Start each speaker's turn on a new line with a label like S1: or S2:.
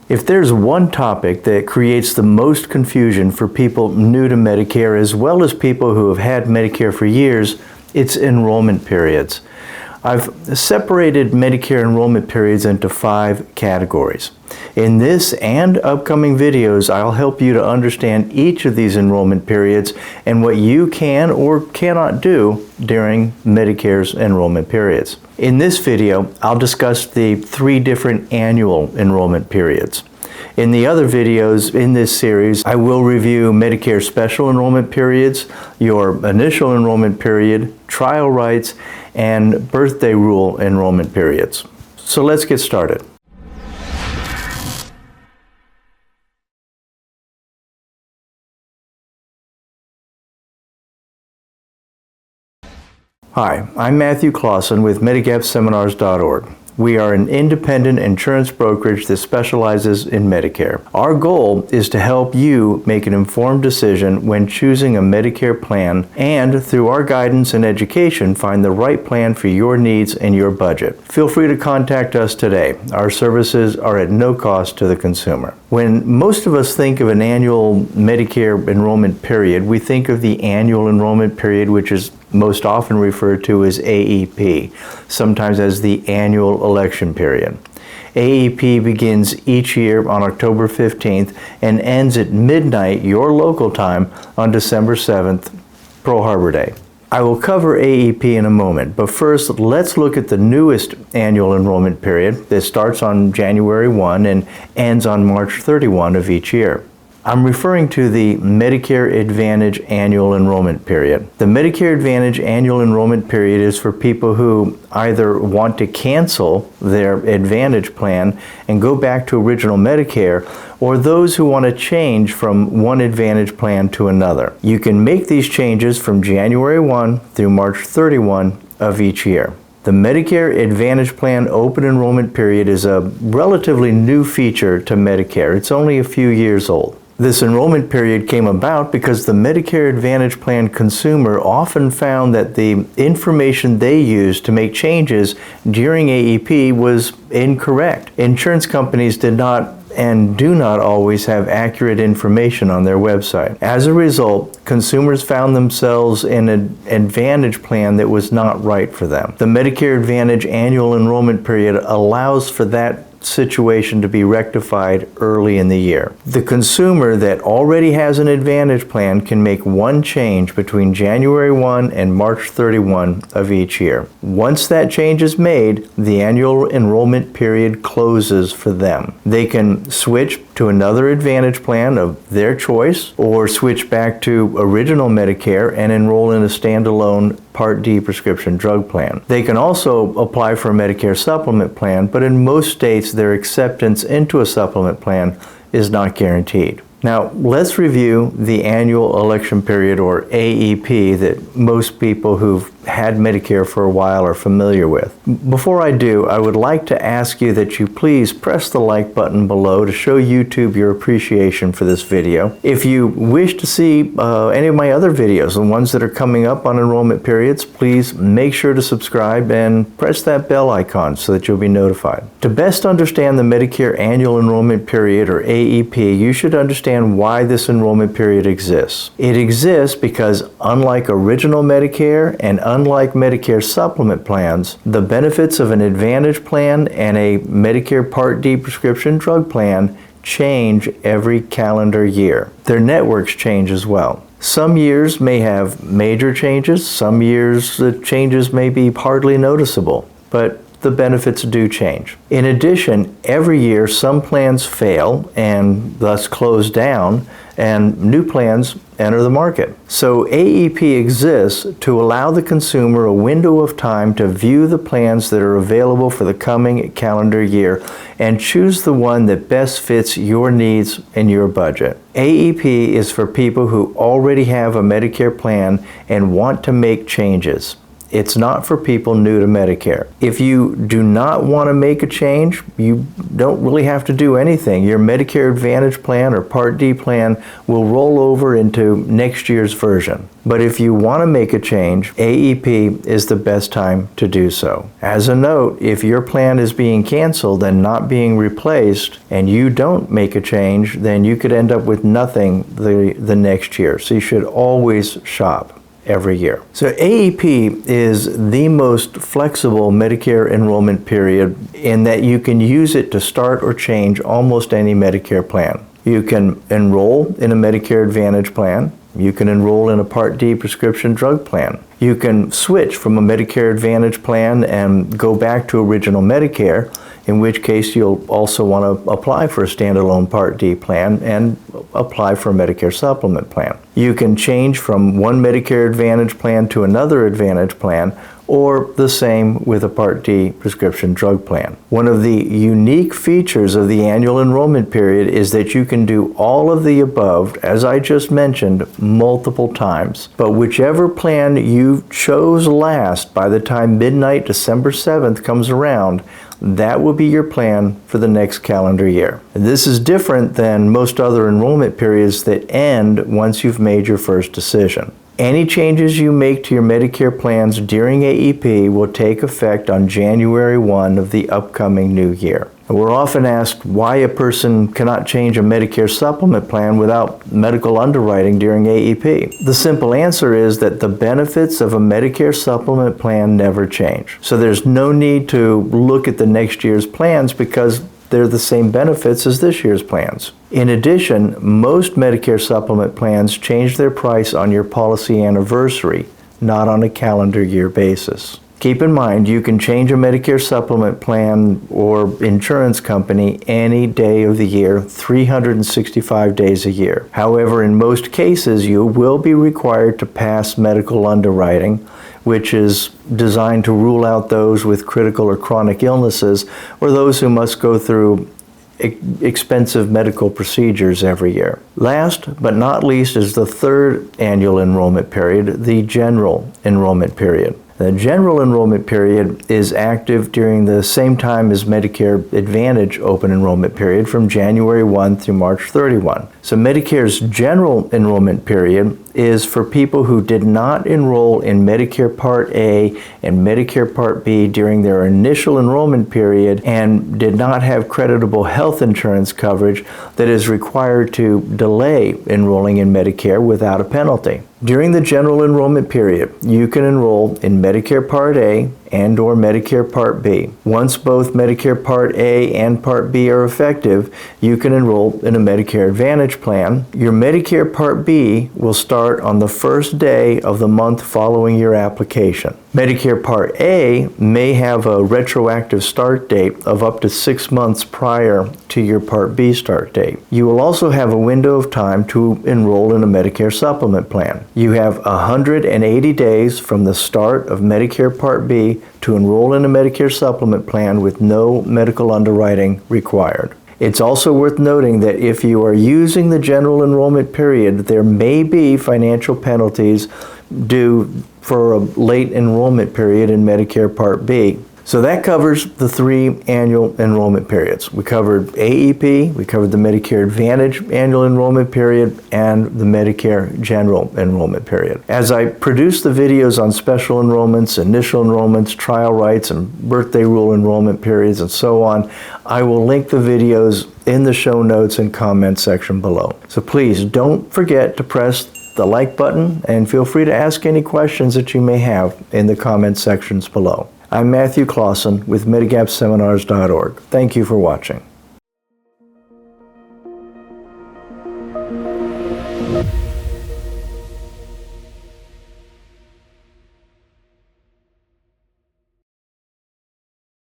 S1: If there's one topic that creates the most confusion for people new to Medicare as well as people who have had Medicare for years, it's enrollment periods. I've separated Medicare enrollment periods into 5 categories. In this and upcoming videos, I'll help you to understand each of these enrollment periods and what you can or cannot do during Medicare's enrollment periods. In this video, I'll discuss the 3 different annual enrollment periods. In the other videos in this series, I will review Medicare special enrollment periods, your initial enrollment period, trial rights, and birthday rule enrollment periods. So let's get started. Hi, I'm Matthew Claassen with MedigapSeminars.org. We are an independent insurance brokerage that specializes in Medicare. Our goal is to help you make an informed decision when choosing a Medicare plan and, through our guidance and education, find the right plan for your needs and your budget. Feel free to contact us today. Our services are at no cost to the consumer. When most of us think of an annual Medicare enrollment period, we think of the annual enrollment period, which is most often referred to as AEP, sometimes as the annual election period. AEP begins each year on October 15th and ends at midnight, your local time, on December 7th, Pearl Harbor Day. I will cover AEP in a moment, but first let's look at the newest annual enrollment period that starts on January 1 and ends on March 31 of each year. I'm referring to the Medicare Advantage Annual Enrollment Period. The Medicare Advantage Annual Enrollment Period is for people who either want to cancel their Advantage plan and go back to original Medicare, or those who want to change from one Advantage plan to another. You can make these changes from January 1 through March 31 of each year. The Medicare Advantage Plan Open Enrollment Period is a relatively new feature to Medicare. It's only a few years old. This enrollment period came about because the Medicare Advantage Plan consumer often found that the information they used to make changes during AEP was incorrect. Insurance companies did not and do not always have accurate information on their website. As a result, consumers found themselves in an Advantage plan that was not right for them. The Medicare Advantage Annual Enrollment Period allows for that situation to be rectified early in the year. The consumer that already has an Advantage plan can make one change between January 1 and March 31 of each year. Once that change is made, the annual enrollment period closes for them. They can switch to another Advantage plan of their choice or switch back to original Medicare and enroll in a standalone Part D prescription drug plan. They can also apply for a Medicare supplement plan, but in most states their acceptance into a supplement plan is not guaranteed. Now, let's review the annual election period, or AEP, that most people who've had Medicare for a while are familiar with. Before I do, I would like to ask you that you please press the like button below to show YouTube your appreciation for this video. If you wish to see any of my other videos, the ones that are coming up on enrollment periods, please make sure to subscribe and press that bell icon so that you'll be notified. To best understand the Medicare Annual Enrollment Period, or AEP, you should understand why this enrollment period exists. It exists because, unlike original Medicare and unlike Medicare supplement plans, the benefits of an Advantage plan and a Medicare Part D prescription drug plan change every calendar year. Their networks change as well. Some years may have major changes, some years the changes may be hardly noticeable, but the benefits do change. In addition, every year some plans fail and thus close down, and new plans enter the market. So AEP exists to allow the consumer a window of time to view the plans that are available for the coming calendar year and choose the one that best fits your needs and your budget. AEP is for people who already have a Medicare plan and want to make changes. It's not for people new to Medicare. If you do not want to make a change, you don't really have to do anything. Your Medicare Advantage plan or Part D plan will roll over into next year's version. But if you want to make a change, AEP is the best time to do so. As a note, if your plan is being canceled and not being replaced, and you don't make a change, then you could end up with nothing the next year. So you should always shop every year. So AEP is the most flexible Medicare enrollment period in that you can use it to start or change almost any Medicare plan. You can enroll in a Medicare Advantage plan. You can enroll in a Part D prescription drug plan. You can switch from a Medicare Advantage plan and go back to original Medicare, in which case you'll also want to apply for a standalone Part D plan and apply for a Medicare supplement plan. You can change from one Medicare Advantage plan to another Advantage plan, or the same with a Part D prescription drug plan. One of the unique features of the annual enrollment period is that you can do all of the above, as I just mentioned, multiple times. But whichever plan you chose last by the time midnight December 7th comes around, that will be your plan for the next calendar year. This is different than most other enrollment periods that end once you've made your first decision. Any changes you make to your Medicare plans during AEP will take effect on January 1 of the upcoming new year. We're often asked why a person cannot change a Medicare supplement plan without medical underwriting during AEP. The simple answer is that the benefits of a Medicare supplement plan never change. So there's no need to look at the next year's plans because they're the same benefits as this year's plans. In addition, most Medicare supplement plans change their price on your policy anniversary, not on a calendar year basis. Keep in mind, you can change a Medicare supplement plan or insurance company any day of the year, 365 days a year. However, in most cases, you will be required to pass medical underwriting, which is designed to rule out those with critical or chronic illnesses or those who must go through expensive medical procedures every year. Last but not least is the third annual enrollment period, the General Enrollment Period. The General Enrollment Period is active during the same time as Medicare Advantage Open Enrollment Period from January 1 through March 31. So Medicare's General Enrollment Period is for people who did not enroll in Medicare Part A and Medicare Part B during their initial enrollment period and did not have creditable health insurance coverage that is required to delay enrolling in Medicare without a penalty. During the General Enrollment Period, you can enroll in Medicare Part A and or Medicare Part B. Once both Medicare Part A and Part B are effective, you can enroll in a Medicare Advantage plan. Your Medicare Part B will start on the first day of the month following your application. Medicare Part A may have a retroactive start date of up to 6 months prior to your Part B start date. You will also have a window of time to enroll in a Medicare supplement plan. You have 180 days from the start of Medicare Part B to enroll in a Medicare supplement plan with no medical underwriting required. It's also worth noting that if you are using the General Enrollment Period, there may be financial penalties due for a late enrollment period in Medicare Part B. So that covers the 3 annual enrollment periods. We covered AEP, we covered the Medicare Advantage Annual Enrollment Period, and the Medicare General Enrollment Period. As I produce the videos on special enrollments, initial enrollments, trial rights, and birthday rule enrollment periods, and so on, I will link the videos in the show notes and comment section below. So please don't forget to press the like button and feel free to ask any questions that you may have in the comment sections below. I'm Matthew Claassen with MedigapSeminars.org. Thank you for watching.